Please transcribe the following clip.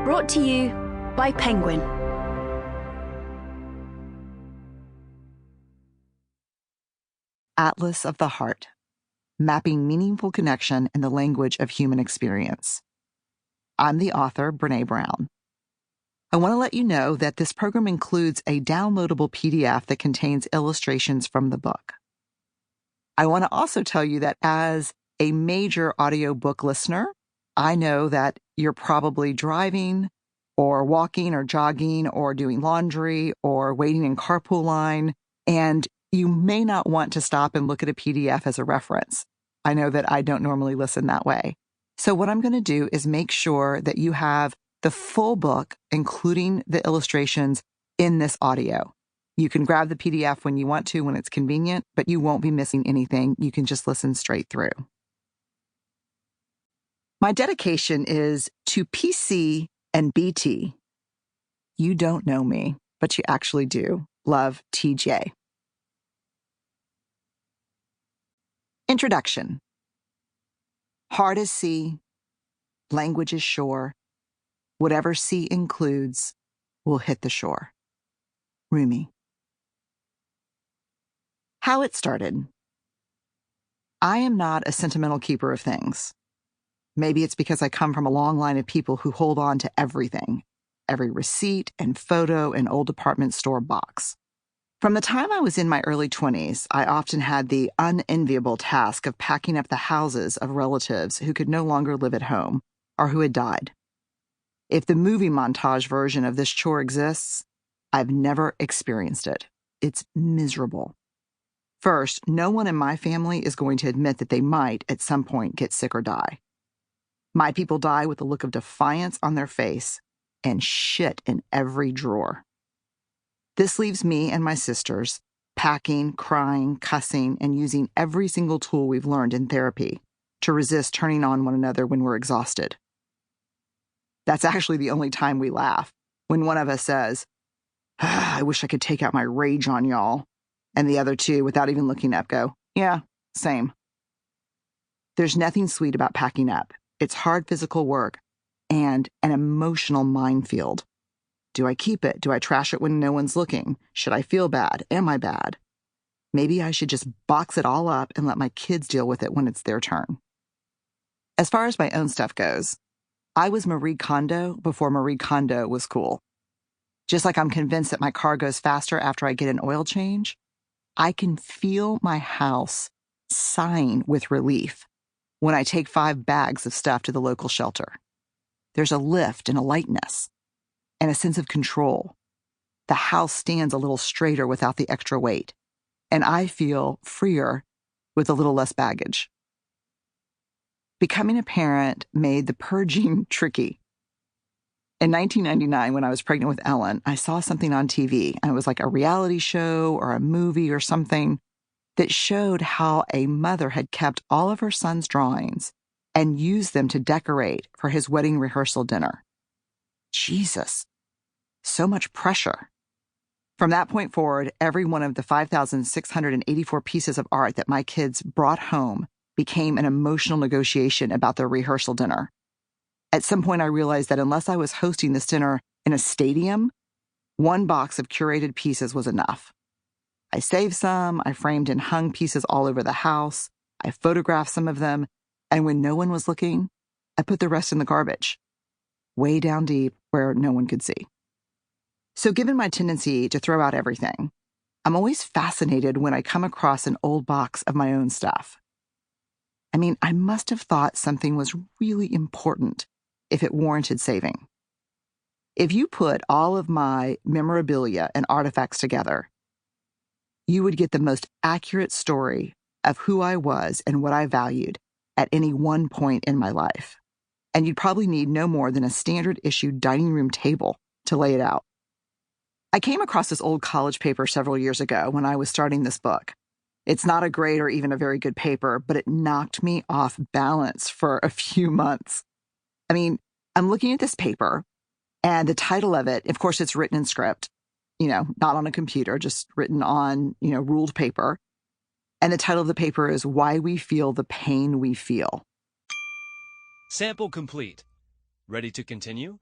Brought to you by Penguin. Atlas of the Heart, Mapping Meaningful Connection in the Language of Human Experience. I'm the author, Brené Brown. I want to let you know that this program includes a downloadable PDF that contains illustrations from the book. I want to also tell you that as a major audiobook listener, I know that you're probably driving or walking or jogging or doing laundry or waiting in carpool line, and you may not want to stop and look at a PDF as a reference. I know that I don't normally listen that way. So what I'm going to do is make sure that you have the full book, including the illustrations, in this audio. You can grab the PDF when you want to, when it's convenient, but you won't be missing anything. You can just listen straight through. My dedication is to PC and BT. You don't know me, but you actually do. Love, TJ. Introduction. Heart is sea, language is shore. Whatever sea includes will hit the shore. Rumi. How it started. I am not a sentimental keeper of things. Maybe it's because I come from a long line of people who hold on to everything, every receipt and photo and old department store box. From the time I was in my early 20s, I often had the unenviable task of packing up the houses of relatives who could no longer live at home or who had died. If the movie montage version of this chore exists, I've never experienced it. It's miserable. First, no one in my family is going to admit that they might, at some point, get sick or die. My people die with a look of defiance on their face and shit in every drawer. This leaves me and my sisters packing, crying, cussing, and using every single tool we've learned in therapy to resist turning on one another when we're exhausted. That's actually the only time we laugh, when one of us says, I wish I could take out my rage on y'all, and the other two, without even looking up, go, yeah, same. There's nothing sweet about packing up. It's hard physical work and an emotional minefield. Do I keep it? Do I trash it when no one's looking? Should I feel bad? Am I bad? Maybe I should just box it all up and let my kids deal with it when it's their turn. As far as my own stuff goes, I was Marie Kondo before Marie Kondo was cool. Just like I'm convinced that my car goes faster after I get an oil change, I can feel my house sighing with relief when I take 5 bags of stuff to the local shelter. There's a lift and a lightness and a sense of control. The house stands a little straighter without the extra weight, and I feel freer with a little less baggage. Becoming a parent made the purging tricky. In 1999, when I was pregnant with Ellen, I saw something on TV, and it was like a reality show or a movie or something that showed how a mother had kept all of her son's drawings and used them to decorate for his wedding rehearsal dinner. Jesus, so much pressure. From that point forward, every one of the 5,684 pieces of art that my kids brought home became an emotional negotiation about their rehearsal dinner. At some point, I realized that unless I was hosting this dinner in a stadium, one box of curated pieces was enough. I saved some, I framed and hung pieces all over the house, I photographed some of them, and when no one was looking, I put the rest in the garbage, way down deep where no one could see. So given my tendency to throw out everything, I'm always fascinated when I come across an old box of my own stuff. I mean, I must have thought something was really important if it warranted saving. If you put all of my memorabilia and artifacts together, you would get the most accurate story of who I was and what I valued at any one point in my life. And you'd probably need no more than a standard issue dining room table to lay it out. I came across this old college paper several years ago when I was starting this book. It's not a great or even a very good paper, but it knocked me off balance for a few months. I mean, I'm looking at this paper, and the title of it, of course, it's written in script, not on a computer, just written on, ruled paper. And the title of the paper is Why We Feel the Pain We Feel. Sample complete. Ready to continue?